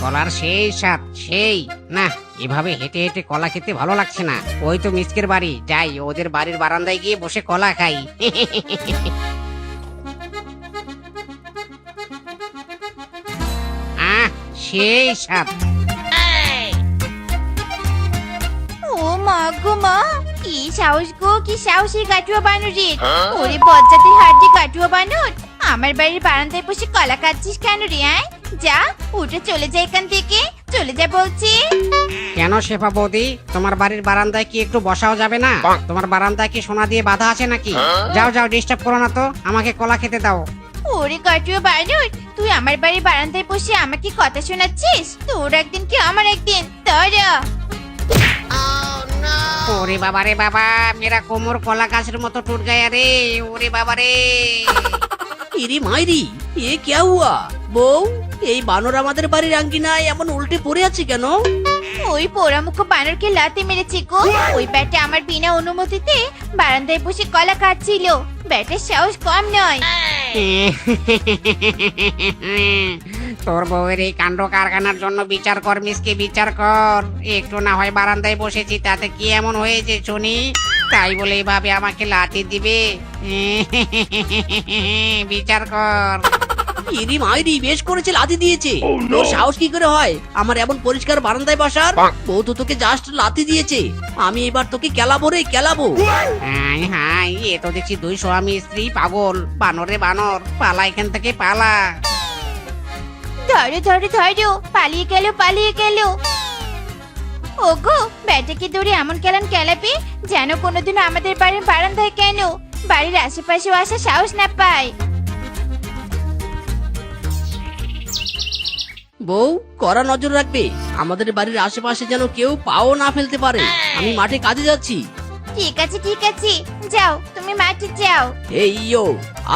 কলার সেই স্বাদ সেই না, এভাবে হেঁটে হেঁটে কলা খেতে ভালো লাগছে না। ওই তো মিসকের বাড়ি, যাই ওদের বাড়ির বারান্দায় গিয়ে বসে কলা খাই। আহ, সেই স্বাদ। ও মা গো মা, কি সাহস গো, কি সাহসী কাটুয়া বানরের। ওরে বজ্জাতের হাড্ডি কাটুয়া বানর, আমার বাড়ির বারান্দায় বসে কলা খাচ্ছিস কেন রে? আয় যা, উঠে চলে যা এখান থেকে, চলে যা বলছি। কেন শেফা বৌদি, তোমার বাড়ির বারান্দায় কি একটু বসাও যাবে না? তোমার বারান্দায় কি সোনা দিয়ে বাঁধা আছে নাকি? যাও যাও, ডিস্টার্ব করো না তো, আমাকে কলা খেতে দাও। ওরে কাটুয়া বানর, তুই আমার বাড়ির বারান্দায় বসে আমাকে কথা শোনাচ্ছিস? তোর একদিন কি আমার একদিন, তোরা। ওরে বাবা রে বাবা, মেরা কোমর কলা গাছের মতো টুট গায়া রে। ওরে বাবা রে। ইরি মাইরি, এ কে হুয়া? বউ, এই বানর আমাদের বাড়ির আঙ্গিনায় এমন উল্টে পড়ে আছে কেন? ওই পোড়ামুখ বানরকে লাথি মেরেছে গো। ওই ব্যাটা আমার বিনা অনুমতিতে বারান্দায় বসে কলা খাচ্ছিল। ব্যাটার সাহস কম নয়। তোর বউয়ের এই কাণ্ড কারখানার জন্য বিচার কর মিসকে, বিচার কর। একটু না হয় বারান্দায় বসেছি, তাতে কি এমন হয়েছে শুনি? তাই বলে এইভাবে আমাকে লাথি দিবে? বিচার কর। ইরি মাইরি, বেশ করেছে, লাথি দিয়েছে। তোর সাহস কি করে হয় আমার এমন পরিষ্কার বারান্দায় বসার? বউ তো তোকে জাস্ট লাথি দিয়েছে, আমি এবার তোকে কেলাবো রে, কেলাবো। হাই হাই, এ তো দেখছি দুই স্বামী স্ত্রী পাগল। বানরে বানর, পালা এখান থেকে পালা। ধরো ধরো ধরো, পালিয়ে গেল পালিয়ে গেল। ওগো, ব্যাটাকে ধরে এমন কেলান কেলাবে যেন কোনোদিন আমাদের বাড়ির বারান্দায় কেন বাড়ির আশেপাশেও আসা সাহস না পায়। বউ, কড়া নজর রাখবে, আমাদের বাড়ির আশেপাশে যেন কেউ পাও না ফেলতে পারে। আমি মাঠে কাজে যাচ্ছি। ঠিক আছে ঠিক আছে, যাও তুমি মাঠে যাও। হেইয়ো,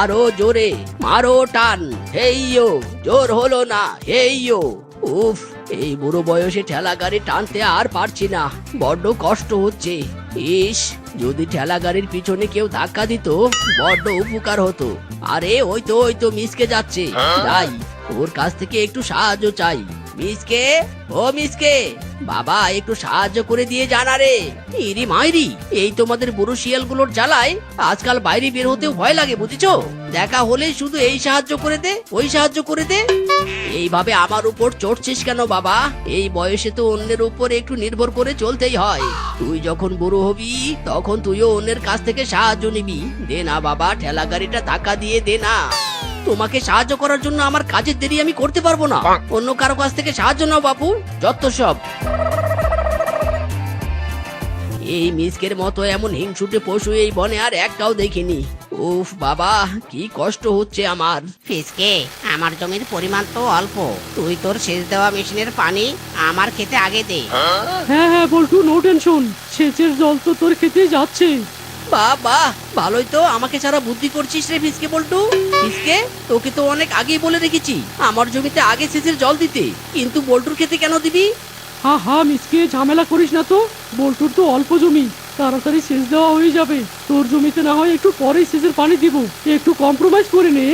আরো জোরে মারো টান। হেইয়ো, জোর হলো না। হেইয়ো, উফ, এই বুড়ো বয়সে ঠেলা গাড়ি টানতে আর পারছি না, বড্ড কষ্ট হচ্ছে। ইস, যদি ঠেলা গাড়ির পিছনে কেউ ধাক্কা দিত বড্ড উপকার হতো। আরে ওই তো মিসকে যাচ্ছে, যাই ওর কাছ থেকে একটু সাহায্য চাই। মিসকে, ও মিসকে, বাবা একটু সাহায্য করে দিয়ে জানা রে। ইরি মাইরি, এই তোমাদের বুড়ো শিয়ালগুলোর জ্বালায় আজকাল বাইরে বের হতেও ভয় লাগে, বুঝেছো? দেখা হলে শুধু এই সাহায্য করে দে, ওই সাহায্য করে দে। এইভাবে আমার উপর চড়ছিস কেন বাবা? এই বয়সে তো অন্যের উপর একটু নির্ভর করে চলতেই হয়। তুই যখন বুড়ো হবি তখন তুইও অন্যের কাছ থেকে সাহায্য নিবি। দে না বাবা, ঠেলা গাড়িটা ধাক্কা দিয়ে দে না। তোমাকে সাহায্য করার জন্য আমার কাজের দেরি আমি করতে পারবো না। অন্য কারো কাছ থেকে সাহায্য নাও বাপু, যত সব। এই মিসকের মতো এমন হিংসুটে পশু এই বনে আর একটাও দেখিনি। উফ বাবা, কি কষ্ট হচ্ছে আমার। ফিসকে, আমার জমির পরিমাণ তো অল্প, তুই তোর সেচ দেওয়া মেশিনের পানি আমার খেতে আগে দে। হ্যাঁ হ্যাঁ বল্টু, নো টেনশন, সেচের জল তো তোর খেতে যাচ্ছে। বাবা, ভালোই তো, আমাকে ছাড়া বুদ্ধি করছিস রে ফিসকে বল্টু। ফিসকে, তোকে তো অনেক আগেই বলে রেখেছি আমার জমিতে আগে সেচের জল দিতে, কিন্তু বল্টুর খেতে কেন দিবি? হ্যাঁ হ্যাঁ মিসকে, ঝামেলা করিস না তো। বল্টুর তো অল্প জমি, তাড়াতাড়ি সেচ দেওয়া হয়ে যাবে। তোর জমিতে না হয় একটু পরেই সেচের পানি দিব, একটু কম্প্রোমাইজ করে নে।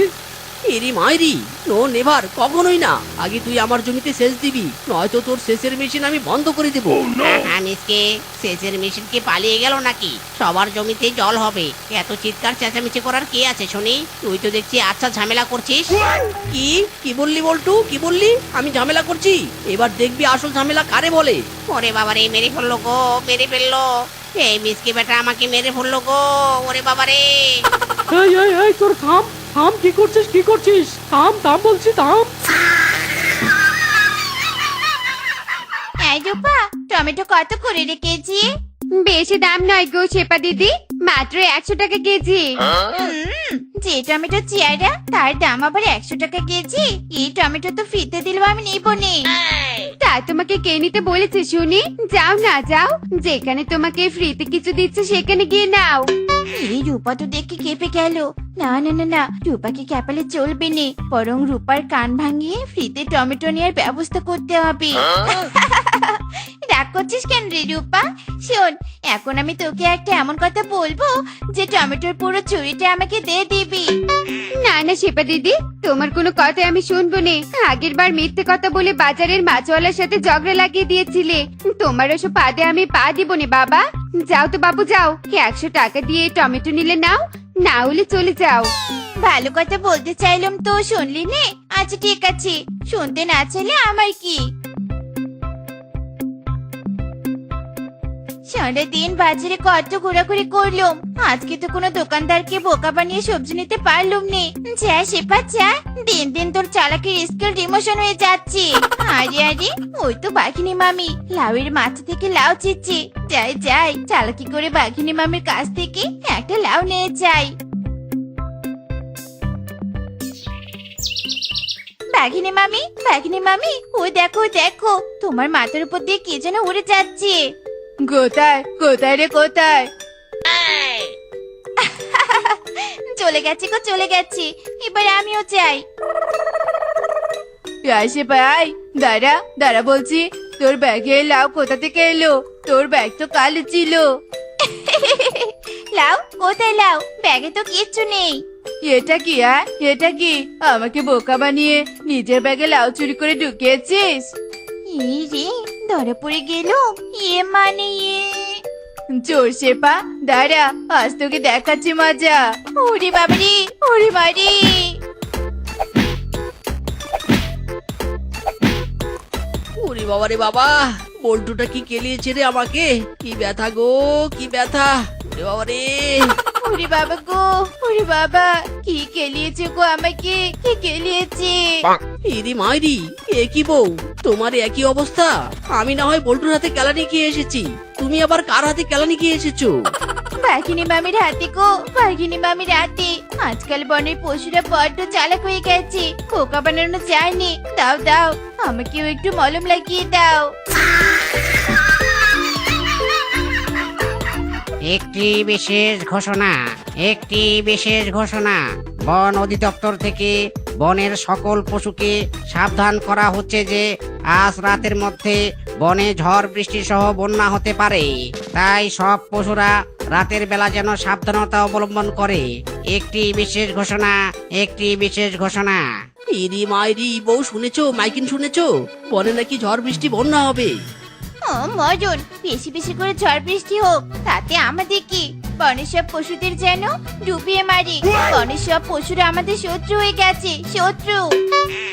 এরি মাইরি, নো নেভার, কখনোই না। আগে তুই আমার জমিতে সেচ দিবি, নয়তো তোর সেচের মেশিন আমি বন্ধ করে দেব। হ্যাঁ মিসকে, সেচের মেশিন কি পালিয়ে গেল নাকি? সবার জমিতে জল হবে, এত চিৎকার চেঁচামেচি করার কে আছে শুনি? তুই তো দেখছি আচ্ছা ঝামেলা করছিস। কি কি বললি বল্টু, কি বললি? আমি ঝামেলা করছি? এবার দেখবি আসল ঝামেলা কারে বলে। ওরে বাবা রে, মেরে ফেললো গো, মেরে ফেললো। এই মিসকে বেটা আমাকে মেরে ফেললো গো। ওরে বাবা রে। এই এই এই, তোর থাম থাম, কি করছিস কি করছিস? থাম থাম বলছি, থাম। এই রূপা, টমেটো কত করে রে কেজি? বেশি দাম নয় গো শেপা দিদি, মাত্র 100 টাকা কেজি। যে টমেটো চেয়ারা তার দাম আবার 100 টাকা কেজি? এই টমেটো তো ফ্রিতে দিলেও আমি নিবো নে। তা তোমাকে কে নিতে বলেছে শুনি? যাও না যাও, যেখানে তোমাকে ফ্রিতে কিছু দিচ্ছে সেখানে গিয়ে নাও। এই রূপা তো দেখে কেঁপে গেল। না না না না, রূপাকে ক্যাপালে চলবে নে, বরং রূপার কান ভাঙিয়ে ফ্রিতে টমেটো নেওয়ার ব্যবস্থা করতে হবে। রাগ করছিস কেন রে রূপা? শোন, এখন আমি তোকে একটা এমন কথা বলবো যে টমেটোর পুরো চুরিটা আমাকে দিয়ে দিবি। না না শেপা দিদি, তোমার কোনো কথা আমি শুনবো না। আগের বার মিথ্যে কথা বলে বাজারের মাছওয়ালার সাথে ঝগড়া লাগিয়ে দিয়েছিলে, তোমার ওসব পাদে আমি পা দিব না বাবা। যাও তো বাবু যাও, 100 টাকা দিয়ে টমেটো নিলে নাও, না হলে চলে যাও। ভালো কথা বলতে চাইলাম তো শুনলি নে। আচ্ছা ঠিক আছে, শুনতে না চাইলে আমার কি। সারাদিন বাজারে কত ঘোরাঘুরি করলাম, আজকে তো কোনো দোকানদারকে বোকা বানিয়ে সবজি নিতে পারলাম নে। যা শেপা যা, দিন দিন তোর চালাকির স্কিল ডিমোশন হয়ে যাচ্ছে। আরে আরে, ওই তো বাঘিনী মামি লাউয়ের মাথা থেকে লাউ চিচ্ছে। যাই যাই, চালাকি করে বাঘিনী মামির কাছ থেকে একটা লাউ নিয়ে যাই। বাঘিনী মামি, ওই দেখো দেখো, তোমার মাথার উপর দিয়ে কে যেন উড়ে যাচ্ছে। কোথায় কোথায় রে কোথায়? চলে গেছে গো চলে গেছে, এবার আমিও চাই। আসে ভাই, দাঁড়া দাঁড়া বলছি, তোর ব্যাগে লাউ কোথা থেকে এলো? তোর ব্যাগ তো কালো ছিল। লাউ কোথায় লাউ? ব্যাগে তো কিচ্ছু নেই। এটা কি এটা কি? আমাকে বোকা বানিয়ে নিজের ব্যাগে লাউ চুরি করে ঢুকিয়েছিস? রে, ধরা পড়ে গেল। মানে চোর শেপা, দাঁড়া, আজ তোকে দেখাচ্ছি মজা। ওরে বাবারে, ওরে বাড়ি। ওরে বাবা রে বাবা, বল্টুটা কি কেলিয়েছে রে আমাকে! কি ব্যথা গো, কি ব্যথা! ওরে বাবা রে! ওরে বাবা গো, ওরে বাবা, কি কেলিয়েছে গো আমাকে, কি কেলিয়েছে? ইরি মাইরি, এ কি বউ, তোমার একই অবস্থা? আমি না হয় বল্টুর হাতে কেলানি খেয়ে এসেছি, তুমি আবার কার হাতে কেলানি খেয়ে এসেছো? বাঘিনী মামির হাতে গো, বাঘিনী মামির হাতে। আজকাল বনের পশুরা বড্ড চালাক হয়ে গেছে, খোকা বানানো যায়নি। দাও দাও, আমাকেও একটু মলম লাগিয়ে দাও। একটি বিশেষ ঘোষণা, একটি বিশেষ ঘোষণা। বন অধিদপ্তর থেকে বনের সকল পশুকে সাবধান করা হচ্ছে যে আজ রাতের মধ্যে বনে ঝড় বৃষ্টি সহ বন্যা হতে পারে। তাই সব পশুরা রাতের বেলা যেন সাবধানতা অবলম্বন করে। একটি বিশেষ ঘোষণা, একটি বিশেষ ঘোষণা। ইরি মাইরি, বউ শুনেছো? মাইকিন শুনেছো? বনে নাকি ঝড় বৃষ্টি বন্যা হবে। ও মজন, বেশি বেশি করে ঝড় বৃষ্টি হোক, তাতে আমাদের কি? বনের সব পশুদের যেন ডুবিয়ে মারি। বনের সব পশুরা আমাদের শত্রু হয়ে গেছে, শত্রু।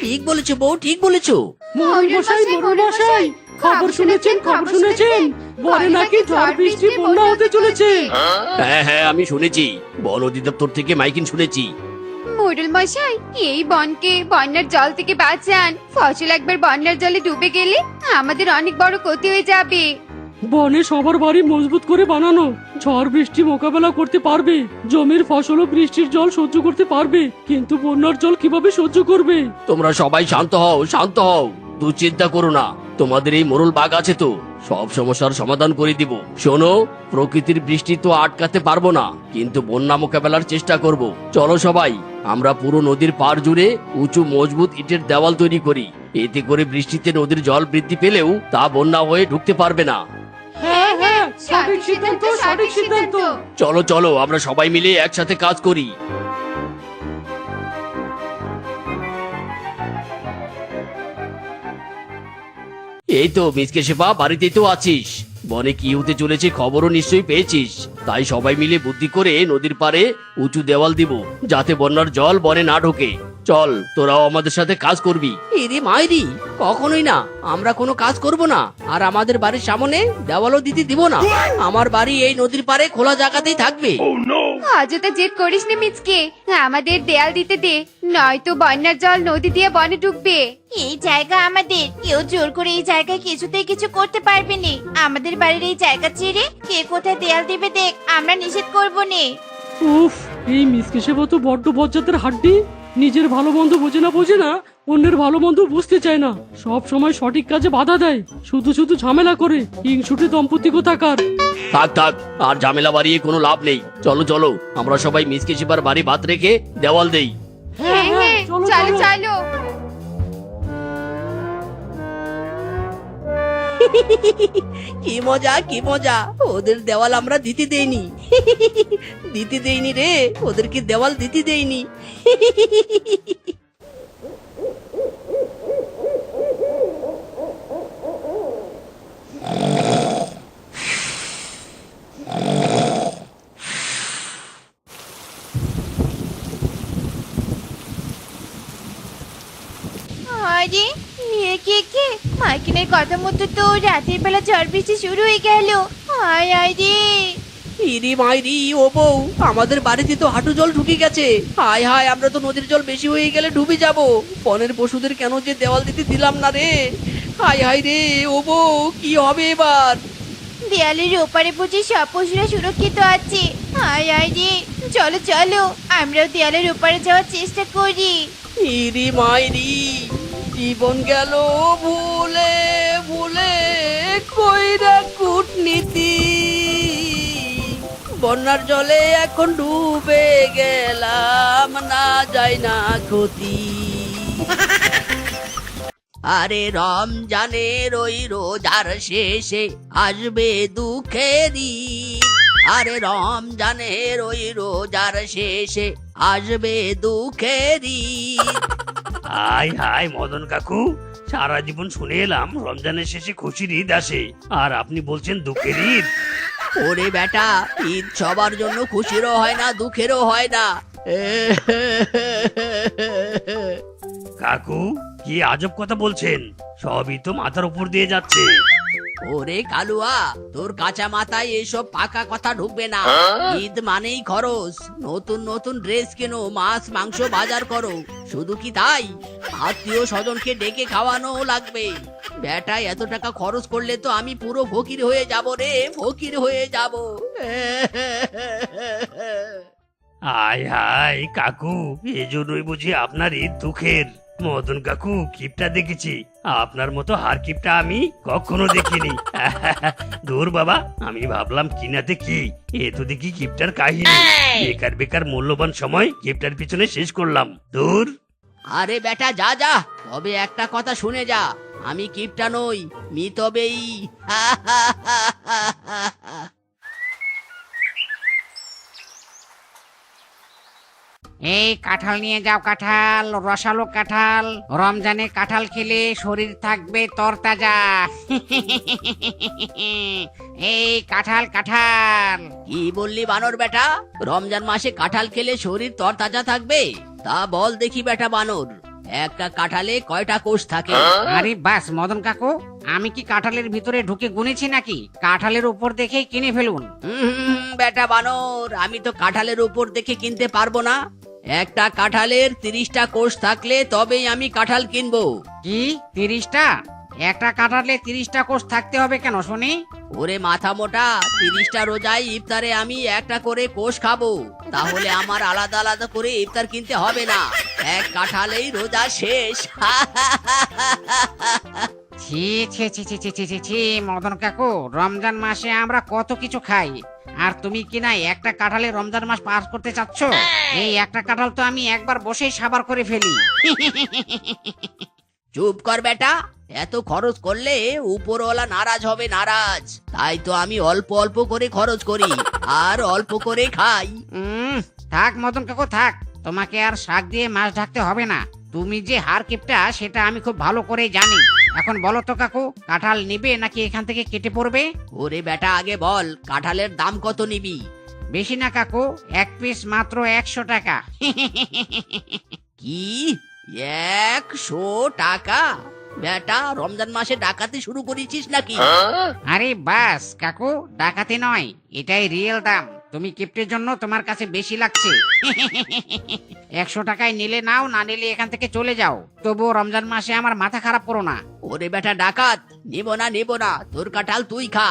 ঠিক বলেছো বউ, ঠিক বলেছো। মশাই, খবর শুনেছেন, খবর শুনেছেন? বনে নাকি ঝড় বৃষ্টি বন্যা হতে চলেছে। হ্যাঁ হ্যাঁ, আমি শুনেছি, বন অধিদপ্তর থেকে মাইকিন শুনেছি। মোড়ল মশাই, এই বনকে বন্যার জল থেকে বাঁচান। ফসল একবার বন্যার জলে ডুবে গেলে আমাদের অনেক বড় ক্ষতি হয়ে যাবে। বনে সবার বাড়ি মজবুত করে বানানো, ঝড় বৃষ্টি মোকাবেলা করতে পারবে, জমির ফসল ও বৃষ্টির জল সহ্য করতে পারবে, কিন্তু বন্যার জল কিভাবে সহ্য করবে? তোমরা সবাই শান্ত হও, শান্ত হও, দুশ্চিন্তা করো না। তোমাদের এই মোরল বাগ আছে তো, সব সমস্যার সমাধান করে দিব। শোনো, প্রকৃতির বৃষ্টি তো আটকাতে পারবো না, কিন্তু বন্যা মোকাবেলার চেষ্টা করব। চলো সবাই, আমরা পুরো নদীর পাড় জুড়ে উঁচু মজবুত ইটের দেওয়াল তৈরি করি। এতে করে বৃষ্টিতে নদীর জল বৃদ্ধি পেলেও তা বন্যা হয়ে ঢুকতে পারবে না। হ্যাঁ হ্যাঁ, সঠিক সিদ্ধান্ত, সঠিক সিদ্ধান্ত। চলো চলো, আমরা সবাই মিলে একসাথে কাজ করি। এই তো মিসকে শেফা, বাড়িতেই তো আছিস। বনে কি হতে চলেছে খবরও নিশ্চয়ই পেয়েছিস। তাই সবাই মিলে বুদ্ধি করে নদীর পাড়ে উঁচু দেওয়াল দিব, যাতে বন্যার জল বনে না ঢোকে। চল, তোরাও আমাদের সাথে কাজ করবি। এরে মাইরি, কখনোই না, আমরা কোনো কাজ করব না। আর আমাদের বাড়ির সামনে দেওয়ালও দিতে দিব না। আমার বাড়ি এই নদীর পাড়ে খোলা জায়গাতেই থাকবে। অযথা জেদ করিস না মিচকে, আমাদের দেয়াল দিতে দে, নয়তো বন্যার জল নদী দিয়ে বনে ঢুকবে। এই জায়গা আমাদের, কেউ জোর করে এই জায়গায় কিছুতেই কিছু করতে পারবে না। আমাদের বাড়ির এই জায়গা ছেড়ে কে কোথায় দেয়াল দিবে দেখ, আমরা নিষেধ করবো না। উফ, এই মিসকে সেবা তো বড্ড বজ্জাতের হাড্ডি। নিজের ভালো মন্দ বোঝে না, অন্যের ভালো মন্দ বুঝতে চায় না, সব সময় সঠিক কাজে বাধা দেয়, শুধু শুধু ঝামেলা করে। হিংসুটে দম্পতি কোথাকার। থাক থাক, আর ঝামেলা বাড়িয়ে কোনো লাভ নেই। চলো চলো, আমরা সবাই মিসকে শেফার বাড়ি বাদ রেখে দেওয়াল দেই। হ্যাঁ হ্যাঁ, চলো, চলো চলো। চলো। কি মজা কি মজা, ওদের দেওয়াল আমরা দিতে দেইনি। দিতে দেইনি রে, ওদেরকে দেওয়াল দিতে দেইনি। আরে কে মাইকিনের কথা মতো তো রাতের বেলা ঝড় বৃষ্টি শুরু হয়ে গেল। আয় আয় রে। ইরি মাইরি ও বউ, আমাদের বাড়িতে তো হাঁটু জল ঢুকে গেছে। হায় হায়, আমরা তো নদীর জল বেশি হয়ে গেলে ডুবে যাব। বনের পশুদের কেন যে দেওয়াল দিতে দিলাম না রে। হায় হায় রে ও বউ, কি হবে এবার? দেয়ালের ওপারে বুঝি সব পশুরা সুরক্ষিত আছে। আয় আয় রে, চলো চলো আমরাও দেয়ালের ওপারে যাওয়ার চেষ্টা করি। ইরি মাইরি, জীবন গেল ভুলে ভুলে, কইরা কূটনীতি। বন্যার জলে এখন ডুবে গেলাম, না যায় না ক্ষতি। আরে রমজানের ওই রোজার শেষে আসবে দুঃখেরই। আরে রমজানের ওই রোজার শেষে আসবে দুঃখেরই। হাই হাই মদন কাকু, সারা জীবন শুনে এলাম রমজানের শেষে খুশির ঈদ আসে, আর আপনি বলছেন দুঃখের ঈদ। ওরে বেটা, ঈদ সবার জন্য খুশিরও হয় না, দুঃখেরও হয় না। কাকু, কি আজব কথা বলছেন, সবই তো মাথার উপর দিয়ে যাচ্ছে। ওরে কালুয়া, তোর কাঁচা মাথায় এসব পাকা কথা ঢুকবে না। ঈদ মানেই খরচ, নতুন নতুন ড্রেস কেনো, মাছ মাংস বাজার করো। শুধু কি তাই, আত্মীয় স্বজনকে ডেকে খাওয়ানো লাগবে। বেটা, এত টাকা খরচ করলে তো আমি পুরো ফকির হয়ে যাব রে, ফকির হয়ে যাব। হাই হাই কাকু, এজন্যই বুঝি আপনার ঈদ দুঃখের। মদন কাকু, কিপটা দেখেছি, আপনার মতো হার কিপটা আমি কখনো দেখিনি। দূর বাবা, আমি ভাবলাম কিনাতে কি, এ তো দেখি কিপটার কাহিনী। বেকার বেকার মূল্যবান সময় কিপটার পিছনে শেষ করলাম, দূর। আরে বেটা যা যা, তবে একটা কথা শুনে যা, আমি কিপটা নই, মিতবেই। এই কাঁঠাল নিয়ে যাও, কাঁঠাল, রসালো কাঁঠাল। রমজানে কাঁঠাল খেলে শরীর থাকবে তরতাজা। এই কাঁঠাল কাঁঠাল। কি বললি বানর বেটা, রমজান মাসে কাঁঠাল খেলে শরীর তরতাজা থাকবে? তা বল দেখি বেটা বানর, একটা কাঁঠালে কয়টা কোষ থাকে? আরে বাস মদন কাকু, আমি কি কাঁঠালের ভিতরে ঢুকে গুনেছি নাকি? কাঁঠালের উপর দেখেই কিনে ফেলুন। বেটা বানর, আমি তো কাঁঠালের উপর দেখে কিনতে পারবো না। একটা কাঁঠালের 30টা কোষ থাকলে তবেই আমি কাঁঠাল কিনবো। কি 30টা? একটা কাঁঠালে 30টা কোষ থাকতে হবে কেন শুনি? ওরে মাথা মোটা, 30টা রোজায় ইফতারে আমি একটা করে কোষ খাবো, তাহলে আমার আলাদা আলাদা করে ইফতার কিনতে হবে না। এক কাঁঠালেই রোজা শেষ। ছি ছি ছি ছি ছি ছি ছি ছি মদন কাকু, রমজান মাসে আমরা কত কিছু খাই, আর তুমি কি না একটা কাঁঠালে রমজান মাস পাস করতে চাচ্ছ? এই একটা কাঁঠাল তো আমি একবার বসেই সাবার করে ফেলি। চুপ কর বেটা, এত খরচ করলে উপরওয়ালা নারাজ হবে, নারাজ। তাই তো আমি অল্প অল্প করে খরচ করি আর অল্প করে খাই। থাক মদন কাকু থাক, তোমাকে আর শাক দিয়ে মাছ ঢাকতে হবে না। তুমি যে হার কিপটা সেটা আমি খুব ভালো করে জানি। এখন বলো তো কাকু, কাঁঠাল নিবে নাকি এখান থেকে কেটে পড়বে? ওরে বেটা, আগে বল কাঁঠালের দাম কত নিবি? বেশি না কাকু, এক পিস মাত্র 100 টাকা। কি 100 টাকা? বেটা, রমজান মাসে ডাকাতি শুরু করেছিস নাকি? আরে বাস কাকু, ডাকাতি নয়, এটাই রিয়েল দাম। তুমি কিপ্টের জন্য তোমার কাছে বেশি লাগছে। 100 টাকায় নিলে নাও, না নিলে এখান থেকে চলে যাও। তবুও রমজান মাসে আমার মাথা খারাপ করো না। ওরে বেটা ডাকাত, নিব না, তোর কাঁঠাল তুই খা।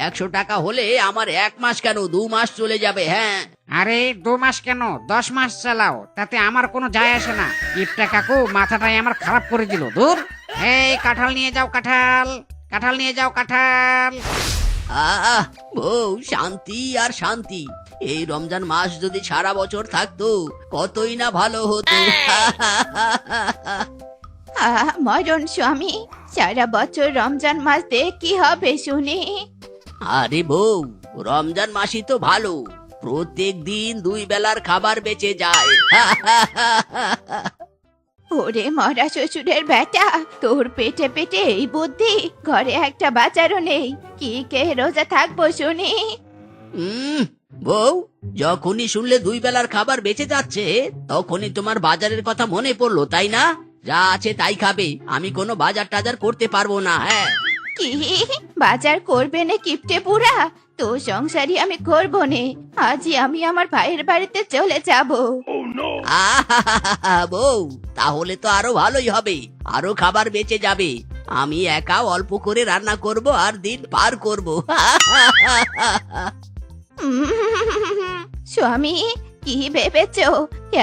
100 টাকা হলে আমার 1 মাস কেন 2 মাস চলে যাবে। হ্যাঁ, আরে 2 মাস কেন 10 মাস চালাও, তাতে আমার কোনো যায় আসে না। কিপটা কাকু মাথাটাই আমার খারাপ করে দিল। দূর। এই কাঁঠাল নিয়ে যাও, কাঁঠাল, কাঁঠাল নিয়ে যাও, কাঁঠাল। আহ বউ, শান্তি আর শান্তি। এই রমজান মাস যদি সারা বছর থাকতো কতই না ভালো হতো। মরণ স্বামী, সারা বছর রমজান মাস দিয়ে কি হবে শুনি? আরে বউ, রমজান মাসই তো ভালো, প্রত্যেক দিন 2 বেলার খাবার বেঁচে যায়। ওরে মরা শ্বশুরের বেটা, তোর পেটে পেটে এই বুদ্ধি, ঘরে একটা বাজারও নেই, কি কে রোজা থাকবো শুনি? বউ, যখনই শুনলে 2 বেলার খাবার বেঁচে যাচ্ছে তখনই তোমার বাজারের কথা মনে পড়লো, তাই না? যা আছে তাই খাবে, আমি কোনো বাজার টাজার করতে পারবো না। হ্যাঁ, কি বাজার করবে না কিপটে বুড়া? তো সংসারই আমি করবো নে, আজই আমি আমার ভাইয়ের বাড়িতে চলে যাব। আহা, বউ, তাহলে তো আরো ভালোই হবে, আরো খাবার বেঁচে যাবে। আমি একা অল্প করে রান্না করব আর দিন পার করব। স্বামী, কি ভেবেছো?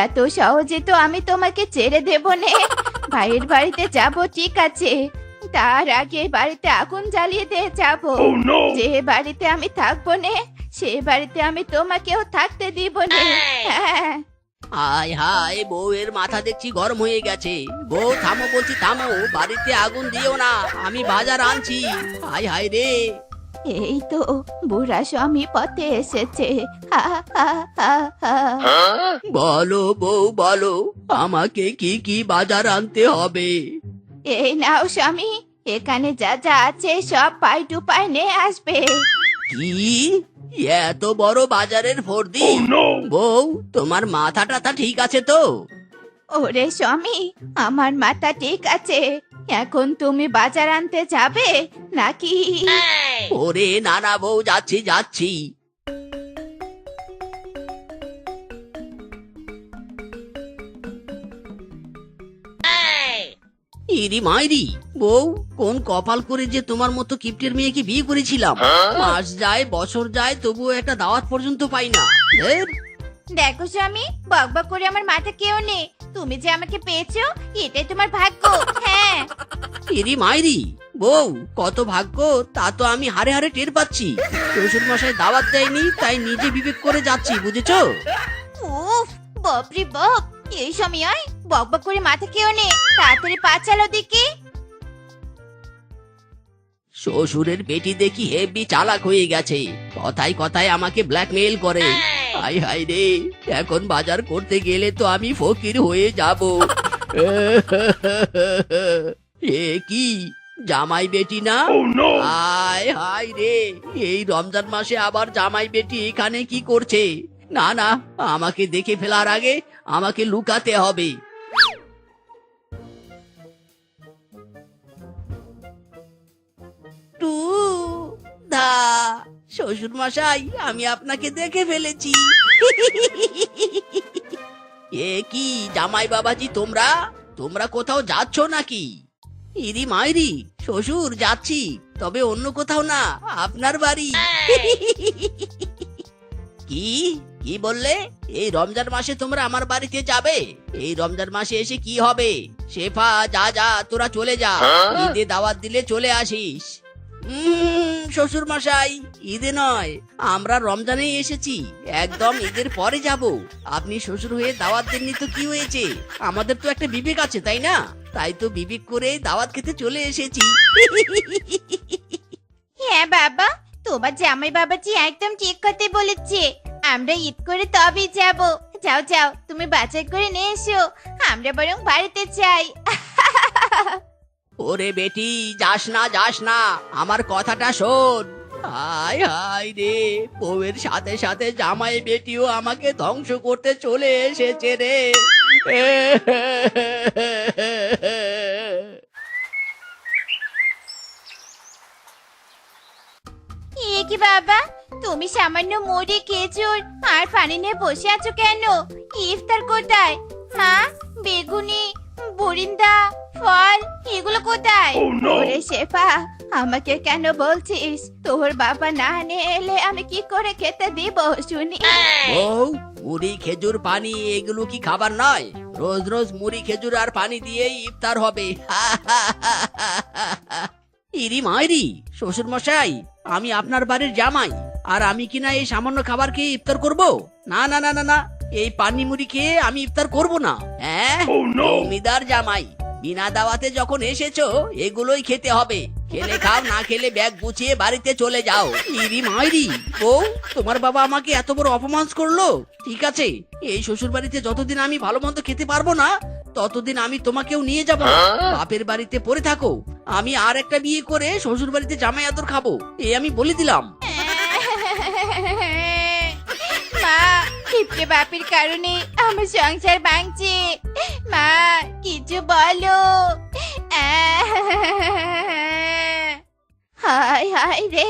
এত সহজে তো আমি তোমাকে ছেড়ে দেব নে। ভাইয়ের বাড়িতে যাব ঠিক আছে, তার আগে বাড়িতে আগুন জ্বালিয়ে দিয়ে যাব। যে বাড়িতে আমি থাকবো নে, সে বাড়িতে আমি তোমাকেও থাকতে দিব নে। হ্যাঁ। হায় হায়, বউয়ের মাথা দেখছি গরম হয়ে গেছে। বউ থামো বলছি, থামো, বাড়িতে আগুন দিও না, আমি বাজার আনছি। হায় হায় রে। এই তো বুড়া স্বামী পথে এসেছে। হা, হা, হা, হা। বলো বউ, বলো, আমাকে কি কি বাজার আনতে হবে? এই নাও স্বামী, এখানে যা যা আছে সব পাই টু পাই নিয়ে আসবে। কি এত বড় বাজারের ফর্দি? বউ, তোমার মাথা টাথা ঠিক আছে তো? ওরে স্বামী, আমার মাথা ঠিক আছে। এখন তুমি বাজার আনতে যাবে নাকি? ওরে না না বউ, যাচ্ছি যাচ্ছি। ইরি মাইরি, বউ, কোন কপাল করে যে তোমার মতো কিপ্টের মেয়েকে বিয়ে করেছিলাম। মাস যায় বছর যায় তবুও একটা দাওয়াত পর্যন্ত পাই না। ধের। দেখো স্বামী, বকবক করে আমার মাথা কেউ নেই। তুমি যে আমাকে পেয়েছো এটাই তোমার ভাগ্য। হ্যাঁ। ইরি মাইরি, বউ, কত ভাগ্য তা তো আমি হারে হারে টের পাচ্ছি। শ্বশুর মশাই দাওয়াত দেয়নি তাই নিজে বিবেক করে যাচ্ছি, বুঝেছো? উফ, বাপরে বাপ, এই সময় বকবক করে মাথা কেউ নেই, তাড়াতাড়ি পা চালো দেখি। শ্বশুরের বেটি দেখি হেভি চালাক হয়ে গেছে, কথায় কথায় আমাকে ব্ল্যাকমেইল করে। হাই হাই রে, এখন বাজার করতে গেলে তো আমি ফকির হয়ে যাব। এ কি জামাই বেটি না? হাই হাই রে, এই রমজান মাসে আবার জামাই বেটি এখানে কি করছে? না না, আমাকে দেখে ফেলার আগে আমাকে লুকাতে হবে। টু দা, শ্বশুর মশাই, আমি আপনাকে দেখে ফেলেছি। এ কি জামাই বাবাজি, তোমরা তোমরা কোথাও যাচ্ছ নাকি? ইরি মাইরি, শ্বশুর যাচ্ছি, তবে অন্য কোথাও না, আপনার বাড়ি। কি কি বললে? এই রমজান মাসে তোমরা আমার বাড়িতে যাবে? এই রমজান মাসে এসে কি হবে? শেফা, যা যা, তোরা চলে যা, ঈদে দাওয়াত দিলে চলে আসিস। শ্বশুর মশাই, ঈদে নয়, আমরা রমজানেই এসেছি, একদম ঈদের পরে যাব। আপনি শ্বশুর হয়ে দাওয়াত দেননি তো কি হয়েছে? আমাদের তো একটা বিবেক আছে, তাই না? তাই তো বিবেক করে দাওয়াত খেতে চলে এসেছি। হ্যাঁ বাবা, তোমার জামাই বাবাজি একদম ঠিক কথা বলেছে। আমরা ঈদ করে তবেই যাব। যাও যাও, তুমি বাজার করে নিয়ে এসো, আমরা বরং বাড়িতে যাই। ওরে বেটি, যাস না যাস না, আমার কথাটা শোন। হায় হায় রে, বউয়ের সাথে সাথে জামাই বেটিও আমাকে ধ্বংস করতে চলে এসেছে রে। এ কি বাবা, তুমি সামান্য মুড়ি, খেজুর আর পানি নিয়ে বসে আছো কেন? ইফতার কোথায়? মা, বেগুনি, বরিন্দা, ফল এগুলো কোথায়? ওরে শেফা, আমাকে কেন বলছিস? তোর বাবা না নিয়ে এলে আমি কি করে খেতে দিব শুনি? বউ, মুড়ি খেজুর পানি এগুলো কি খাবার নয়? রোজ রোজ মুড়ি খেজুর আর পানি দিয়েই ইফতার হবে। ইরি মাইরি, শ্বশুর মশাই, আমি আপনার বাড়ির জামাই, আর আমি কিনা এই সামান্য খাবার খেয়ে ইফতার করব? না না না না না, এই পানি মুড়ি খেয়ে আমি ইফতার করব না। হ্যাঁ, জমিদার জামাই, বিনা দাওয়াতে যখন এসেছো এগুলোই খেতে হবে। খেলে খাও, না খেলে ব্যাগ গুছিয়ে বাড়িতে চলে যাও। ইরি মাইরি, ও তোমার বাবা আমাকে এত বড় অপমান করলো। ঠিক আছে, এই শ্বশুর বাড়িতে যতদিন আমি ভালো মন্দ খেতে পারবো না ততদিন আমি তোমাকেও নিয়ে যাব না। বাপের বাড়িতে পড়ে থাকো, আমি আর একটা বিয়ে করে শ্বশুর বাড়িতে জামাই আদর খাবো, এই আমি বলে দিলাম। মা, কিপটে বাপের কারণে আমার সংসার ভাঙছে। মা, কিছু বলো। হায় হায় রে,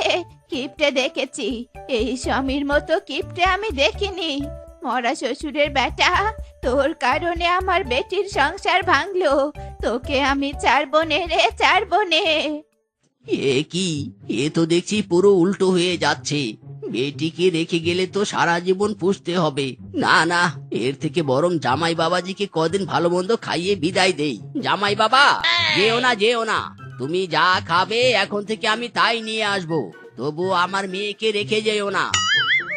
কিপটে দেখেছি, এই স্বামীর মতো কিপটে আমি দেখিনি। মরা শ্বশুরের বেটা, তোর কারণে আমার বেটির সংসার ভাঙলো। তোকে আমি ছাড়বো নে রে, ছাড়বো নে। এ কি, এ তো দেখছি পুরো উল্টো হয়ে যাচ্ছে। বেটিকে রেখে গেলে তো সারা জীবন পুষতে হবে। না না, এর থেকে বরং জামাই বাবাজিকে কদিন ভালো মন্দ খাইয়ে বিদায় দেই। জামাই বাবা, যেও না যেও না, তুমি যা খাবে এখন থেকে আমি তাই নিয়ে আসবো। তবু আমার মেয়েকে রেখে যেও না।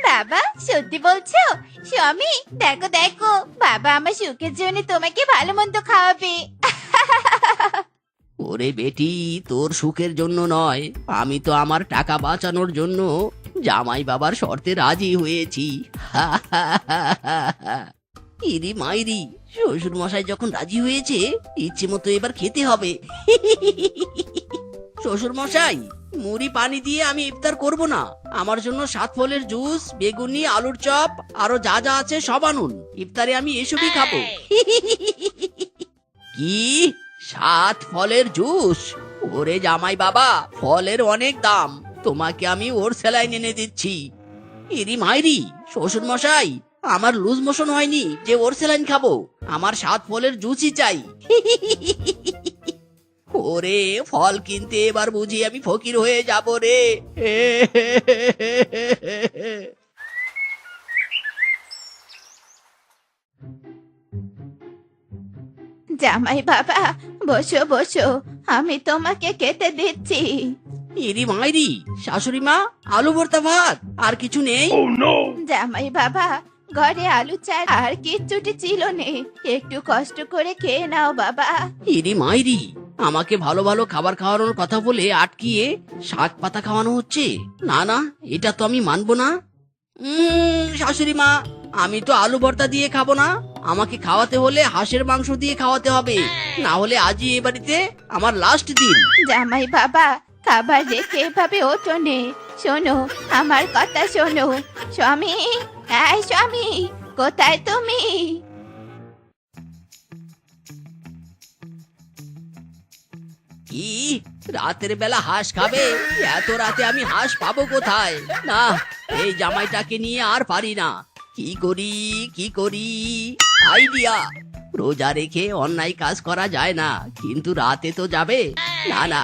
বাবা, সত্যি বলছো? স্বামী, দেখো দেখো, বাবা আমার সুখের জন্য তোমাকে ভালো মন্দ খাওয়াবে। ওরে বেটি, তোর সুখের জন্য নয়, আমি তো আমার টাকা বাঁচানোর জন্য জামাই বাবার শর্তে রাজি হয়েছি। ইরি মাইরি, শ্বশুর মশাই যখন রাজি হয়েছে ইচ্ছে মতো এবার খেতে হবে। শ্বশুর মশাই, মুড়ি পানি দিয়ে আমি ইফতার করব না। আমার জন্য 7 ফলের জুস, বেগুনি, আলুর চপ আরো যা যা আছে সব আনুন। ইফতারে আমি এসবই খাবো। কি 7 ফলের জুস? ওরে জামাই বাবা, ফলের অনেক দাম, তোমাকে আমি ওর সেলাইন এনে দিচ্ছি। ইরি মাইরি, শ্বশুর মশাই, আমার লুজ মোশন হয়নি যে ওর সেলাইন খাবো। আমার 7 ফলের জুসই চাই। ওরে, ফল কিনতে এবার বুঝি আমি ফকির হয়ে যাব রে। জামাই বাবা, বসো বসো, আমি তোমাকে খেতে দিচ্ছি। ইরি মাইরি, শাশুড়ি মা, আলু ভর্তা ভাত, আর কিছু নেই? জামাই বাবা, ঘরে আলু চাল আর কিচ্ছুটি ছিল নে, একটু কষ্ট করে খেয়ে নাও বাবা। ইরি মাইরি, আমাকে ভালো ভালো খাবার খাওয়ানোর কথা বলে আটকিয়ে শাক পাতা খাওয়ানো হচ্ছে। না না, এটা তো আমি মানবো না। শাশুড়ি মা, আমি তো আলু ভর্তা দিয়ে খাবো না। আমাকে খাওয়াতে হলে হাঁসের মাংস দিয়ে খাওয়াতে হবে, না হলে আজই এ বাড়িতে আমার লাস্ট দিন। জামাই বাবা, খাবার রেখে এভাবে ওঠো নে। শোনো, আমার কথা শোনো। স্বামী, এই স্বামী, কোথায় তুমি? কি, রাতের বেলা হাঁস খাবে? এত রাতে আমি হাঁস পাবো কোথায়? না, এই জামাইটাকে নিয়ে আর পারি না। কি করি কি করি? আইডিয়া! রোজা রেখে অন্যায় কাজ করা যায় না, কিন্তু রাতে তো যাবে। না না,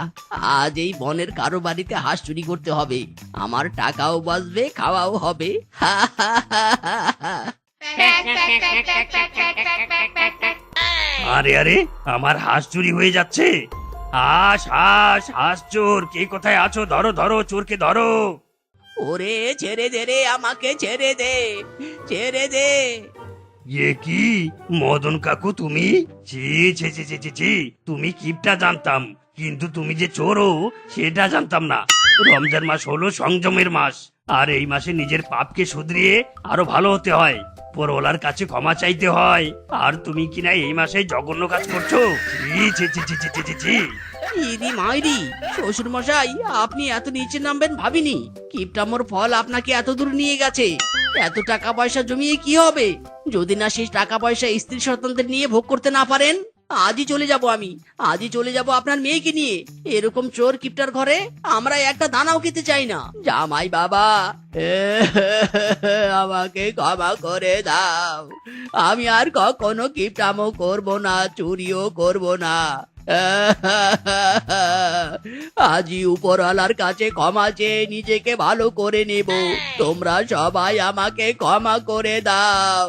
আজ এই বনের কারো বাড়িতে হাঁস চুরি করতে হবে। আমার টাকাও বাঁচবে, খাওয়াও হবে। আরে আরে, আমার হাঁস চুরি হয়ে যাচ্ছে। হাঁস হাঁস হাঁস চোর, কে কোথায় আছো? ধরো ধরো, চোরকে ধরো। ওরে ছেড়ে দে রে, আমাকে ছেড়ে দে, ছেড়ে দে। এ কি, মদন কাকু তুমি? ছি ছি ছি ছি ছি ছি, তুমি কিপটা জানতাম, কিন্তু তুমি যে চোরও সেটা জানতাম না। রমজান মাস হলো সংযমের মাস, আর এই মাসে নিজের পাপকে শুধরিয়ে আরো ভালো হতে হয়, পরওয়ালার কাছে ক্ষমা চাইতে হয়। আর তুমি কিনা এই মাসে জঘন্য কাজ করছো। ছি ছি ছি ছি ছি ছি ছি। ইদি মাইরি, শ্বশুর মশাই, আপনি এত নিচে নামবেন ভাবিনি। কিপটামোর ফল আপনাকে এত দূর নিয়ে গেছে। এত টাকা পয়সা জমিয়ে কি হবে যদি না সেই টাকা পয়সা স্ত্রী সন্তানদের নিয়ে ভোগ করতে না পারেন? আজই চলে যাব আমি, আজই চলে যাব আপনার মেয়েকে নিয়ে। এরকম চোর কিপটার ঘরে আমরা একটা দানাও খেতে চাই না। জামাই বাবা, আমাকে ক্ষমা করে দাও। আমি আর কখনো কিপটামো করব না, চুরিও করব না। আজই উপরওয়ালার কাছে ক্ষমা চেয়ে নিজেকে ভালো করে নেব। তোমরা সবাই আমাকে ক্ষমা করে দাও।